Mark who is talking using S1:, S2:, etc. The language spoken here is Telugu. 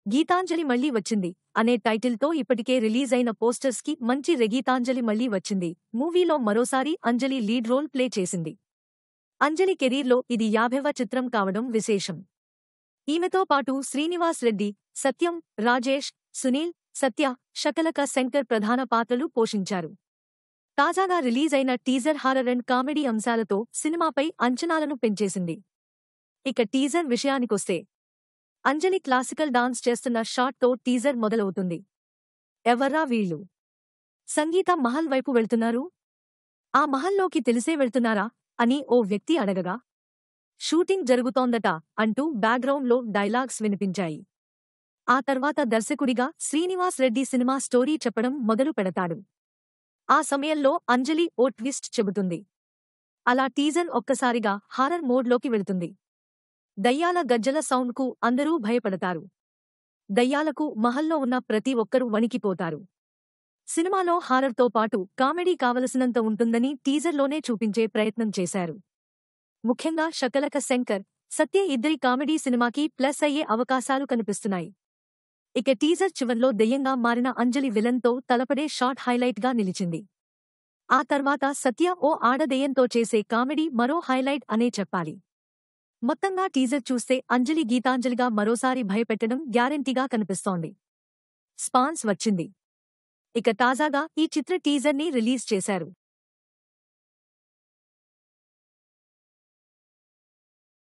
S1: గీతాంజలి మళ్లీ వచ్చింది అనే టైటిల్తో ఇప్పటికే రిలీజ్ అయిన పోస్టర్స్ కి మంచి గీతాంజలి మళ్లీ వచ్చింది మూవీలో మరోసారి అంజలి లీడ్ రోల్ ప్లే చేసింది. అంజలి కెరీర్లో ఇది 50వ చిత్రం కావడం విశేషం. ఈమెతో పాటు శ్రీనివాస్ రెడ్డి, సత్యం, రాజేష్, సునీల్, సత్య, శకలక శంకర్ ప్రధాన పాత్రలు పోషించారు. తాజాగా రిలీజ్ అయిన టీజర్ హారర్ అండ్ కామెడీ అంశాలతో సినిమాపై అంచనాలను పెంచేసింది. ఇక టీజర్ విషయానికొస్తే అంజలి క్లాసికల్ డాన్స్ చేస్తున్న షాట్తో టీజర్ మొదలవుతుంది. ఎవర్రా వీళ్ళు? సంగీత మహల్ వైపు వెళ్తున్నారు? ఆ మహల్లోకి తెలిసే వెళ్తున్నారా అని ఓ వ్యక్తి అడగగా, షూటింగ్ జరుగుతోందట అంటూ బ్యాక్గ్రౌండ్లో డైలాగ్స్ వినిపించాయి. ఆ తర్వాత దర్శకుడిగా శ్రీనివాస్ రెడ్డి సినిమా స్టోరీ చెప్పడం మొదలు పెడతాడు. ఆ సమయంలో అంజలి ఓ ట్విస్ట్ చెబుతుంది. అలా టీజర్ ఒక్కసారిగా హారర్ మోడ్లోకి వెళుతుంది. దయ్యాల గజ్జల సౌండ్కు అందరూ భయపడతారు. దయ్యాలకు మహల్లో ఉన్న ప్రతి ఒక్కరూ వణికిపోతారు. సినిమాలో హారర్తో పాటు కామెడీ కావలసినంత ఉంటుందని టీజర్లోనే చూపించే ప్రయత్నం చేశారు. ముఖ్యంగా శకలక శంకర్, సత్య ఇద్దరి కామెడీ సినిమాకి ప్లస్ అయ్యే అవకాశాలు కనిపిస్తున్నాయి. ఇక టీజర్ చివర్లో దెయ్యంగా మారిన అంజలి విలన్తో తలపడే షాట్ హైలైట్గా నిలిచింది. ఆ తర్వాత సత్య ఓ ఆడదెయ్యంతో చేసే కామెడీ మరో హైలైట్ అనే చెప్పాలి. మొత్తంగా టీజర్ చూస్తే అంజలి గీతాంజలిగా మరోసారి భయపెట్టడం గ్యారెంటీగా కనిపిస్తోంది. స్పాన్స్ వచ్చింది. ఇక తాజాగా ఈ చిత్ర టీజర్ని రిలీజ్ చేశారు.